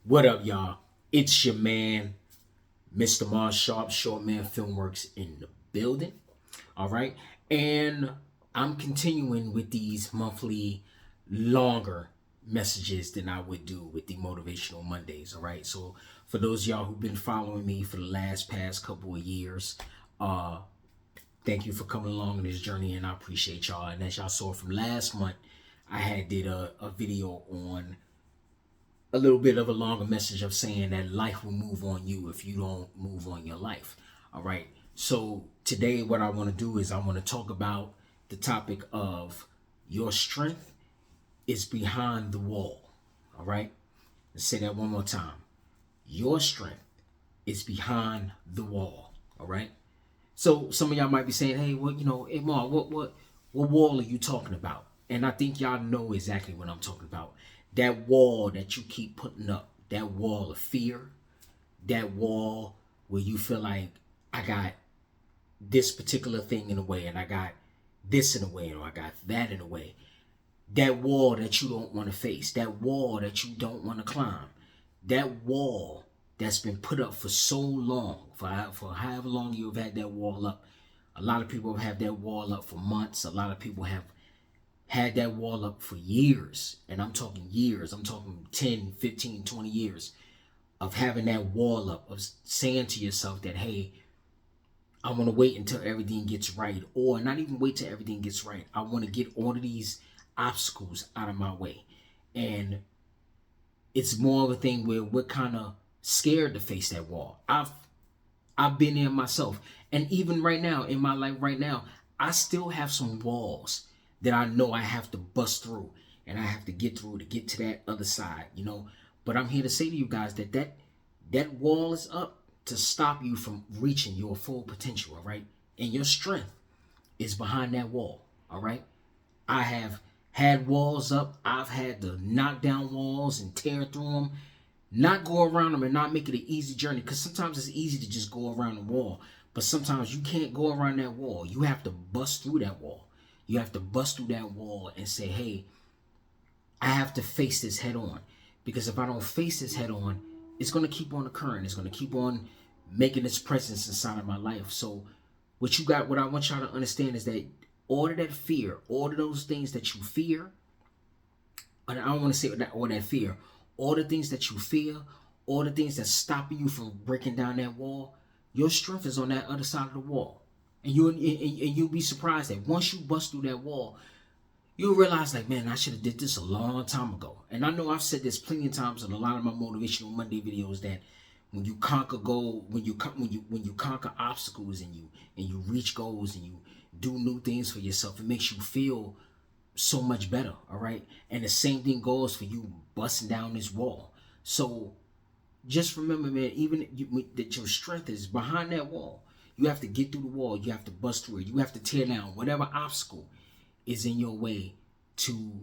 What up, y'all? It's your man, Mr. Mars Sharp, Short Man Filmworks in the building. All right. And I'm continuing with these monthly longer messages than I would do with the Motivational Mondays. All right. So for those of y'all who've been following me for the past couple of years, uh, thank you for coming along in this journey and I appreciate y'all. And as y'all saw from last month, I had did a video on a little bit of a longer message of saying that life will move on you if you don't move on your life. All right. So today, what I want to do is I want to talk about the topic of your strength is behind the wall. All right. Let's say that one more time. Your strength is behind the wall. All right. So some of y'all might be saying, "Hey, hey, Mark, what wall are you talking about?" And I think y'all know exactly what I'm talking about. That wall that you keep putting up, that wall of fear, that wall where you feel like I got this particular thing in the way, and I got this in the way, or I got that in the way. That wall that you don't want to face, that wall that you don't want to climb, that wall that's been put up for so long, for however long you've had that wall up. A lot of people have had that wall up for months. A lot of people have had that wall up for years. And I'm talking years. I'm talking 10, 15, 20 years of having that wall up, of saying to yourself that, hey, I want to wait until everything gets right, or not even wait till everything gets right. I want to get all of these obstacles out of my way. And it's more of a thing where we're kind of scared to face that wall. I've been there myself. And even right now, in my life right now, I still have some walls that I know I have to bust through and I have to get through to get to that other side. But I'm here to say to you guys that wall is up to stop you from reaching your full potential, all right? And your strength is behind that wall, all right? I have had walls up. I've had to knock down walls and tear through them, not go around them and not make it an easy journey, because sometimes it's easy to just go around the wall, but sometimes you can't go around that wall. You have to bust through that wall. You have to bust through that wall and say, hey, I have to face this head on, because if I don't face this head on, it's going to keep on occurring. It's going to keep on making its presence inside of my life. So what I want y'all to understand is that all of that fear, all of those things that you fear, and I don't want to say all that fear, all the things that you fear, all the things that's stopping you from breaking down that wall, your strength is on that other side of the wall. And you'll be surprised that once you bust through that wall, you'll realize, like, man, I should have did this a long time ago. And I know I've said this plenty of times in a lot of my motivational Monday videos, that when you conquer goal, when you conquer obstacles, and you reach goals and you do new things for yourself, it makes you feel so much better. All right. And the same thing goes for you busting down this wall. So just remember, man, that your strength is behind that wall. You have to get through the wall. You have to bust through it. You have to tear down whatever obstacle is in your way to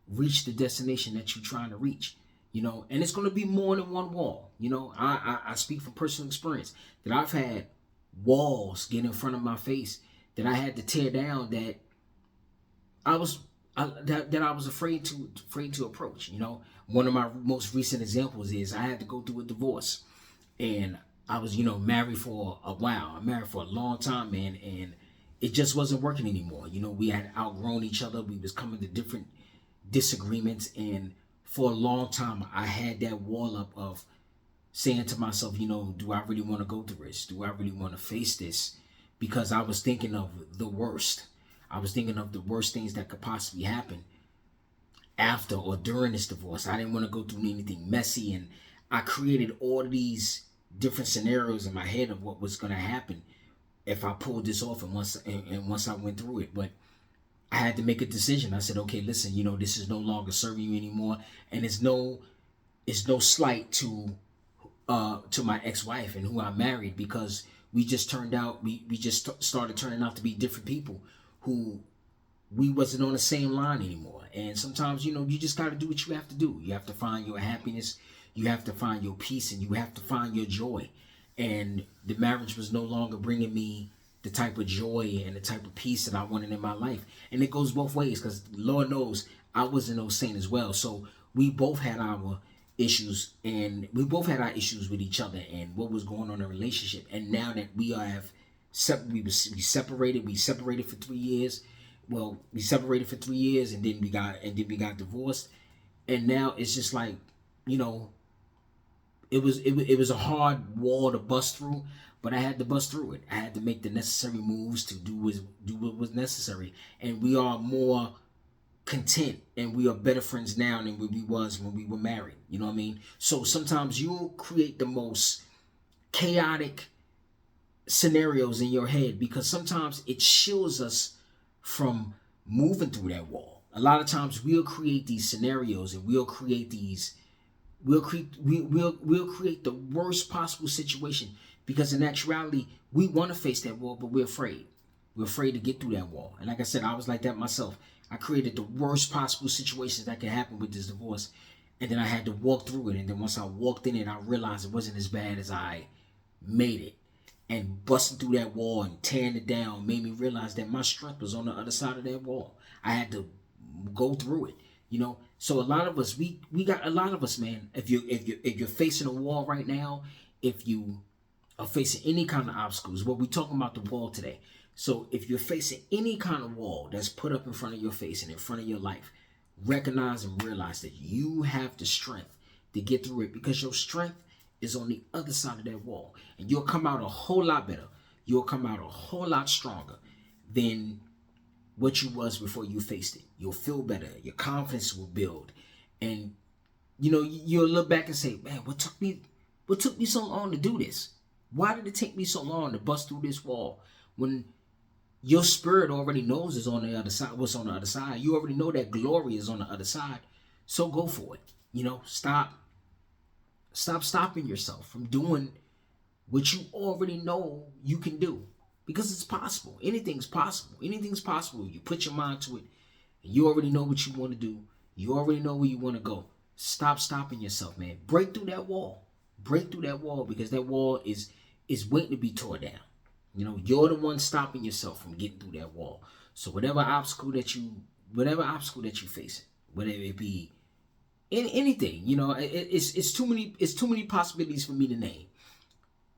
reach the destination that you're trying to reach. And it's going to be more than one wall. I speak from personal experience that I've had walls get in front of my face that I had to tear down, that I was afraid to approach. One of my most recent examples is I had to go through a divorce, and I was married for a while. I'm married for a long time, man, and it just wasn't working anymore. We had outgrown each other. We was coming to different disagreements, and for a long time I had that wall up of saying to myself, do I really want to go through this? Do I really want to face this? Because I was thinking of the worst. I was thinking of the worst things that could possibly happen after or during this divorce. I didn't want to go through anything messy, and I created all of these different scenarios in my head of what was going to happen if I pulled this off, and once I went through it. But I had to make a decision. I said, okay, listen, this is no longer serving you anymore, and it's no slight to my ex-wife and who I married, because we just started turning out to be different people who we wasn't on the same line anymore. And sometimes, you just got to do what you have to do. You have to find your happiness, you have to find your peace, and you have to find your joy. And the marriage was no longer bringing me the type of joy and the type of peace that I wanted in my life. And it goes both ways, because Lord knows I wasn't no saint as well. So we both had our issues, and we both had our issues with each other and what was going on in the relationship. And now that we have we separated for 3 years. Well, we separated for 3 years, and then we got divorced. And now it's just like, you know, it was a hard wall to bust through, but I had to bust through it. I had to make the necessary moves to do what was necessary, and we are more content, and we are better friends now than we was when we were married. You know what I mean? So sometimes you'll create the most chaotic scenarios in your head because sometimes it shields us from moving through that wall. A lot of times we'll create these scenarios and we'll create the worst possible situation because in actuality we want to face that wall, but we're afraid. We're afraid to get through that wall. And like I said, I was like that myself. I created the worst possible situations that could happen with this divorce, and then I had to walk through it. And then once I walked in it, I realized it wasn't as bad as I made it. And busting through that wall and tearing it down made me realize that my strength was on the other side of that wall. I had to go through it, you know. So a lot of us, we got a lot of us, man. If you're facing a wall right now, if you are facing any kind of obstacles, well, we're talking about the wall today. So if you're facing any kind of wall that's put up in front of your face and in front of your life, recognize and realize that you have the strength to get through it because your strength is on the other side of that wall. And you'll come out a whole lot better. You'll come out a whole lot stronger than what you was before you faced it. You'll feel better. Your confidence will build. And, you know, you'll look back and say, man, what took me so long to do this? Why did it take me so long to bust through this wall? When your spirit already knows is on the other side, what's on the other side. You already know that glory is on the other side. So go for it. You know, stop stopping yourself from doing what you already know you can do. Because it's possible. Anything's possible. Anything's possible. You put your mind to it. And you already know what you want to do. You already know where you want to go. Stop stopping yourself, man. Break through that wall. Break through that wall because that wall is waiting to be torn down. You know, you're the one stopping yourself from getting through that wall. So whatever obstacle that you face, whether it be anything, you know, it's too many possibilities for me to name.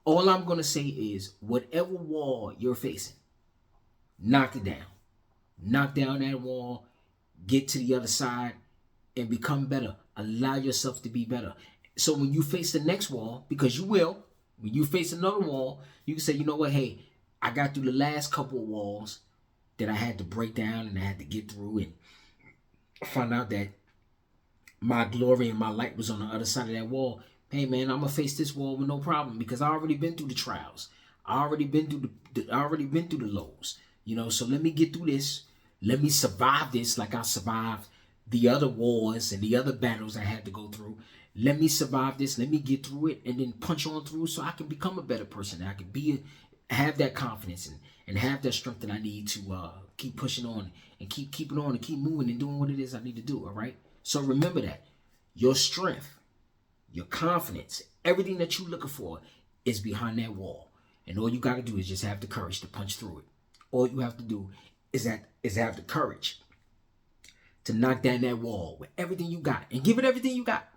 All I'm gonna say is whatever wall you're facing, knock it down. Knock down that wall, get to the other side, and become better. Allow yourself to be better. So when you face the next wall, because you will, when you face another wall, you can say, you know what, hey, I got through the last couple of walls that I had to break down and I had to get through and find out that my glory and my light was on the other side of that wall. Hey man, I'm gonna face this wall with no problem because I already been through the trials. I already been through the lows. You know, so let me get through this. Let me survive this like I survived the other wars and the other battles I had to go through. Let me survive this. Let me get through it and then punch on through so I can become a better person. I can have that confidence and have that strength that I need to keep pushing on and keep keeping on and keep moving and doing what it is I need to do. All right. So remember that your strength, your confidence, everything that you're looking for is behind that wall. And all you got to do is just have the courage to punch through it. All you have to do is have the courage to knock down that wall with everything you got and give it everything you got.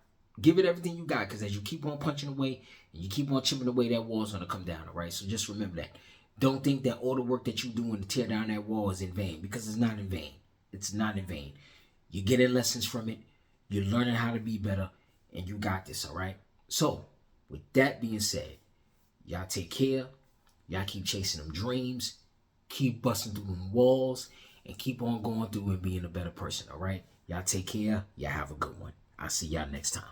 Give it everything you got, because as you keep on punching away and you keep on chipping away, that wall's going to come down, all right? So just remember that. Don't think that all the work that you're doing to tear down that wall is in vain, because it's not in vain. It's not in vain. You're getting lessons from it. You're learning how to be better, and you got this, all right? So with that being said, y'all take care. Y'all keep chasing them dreams. Keep busting through them walls and keep on going through and being a better person, all right? Y'all take care. Y'all have a good one. I'll see y'all next time.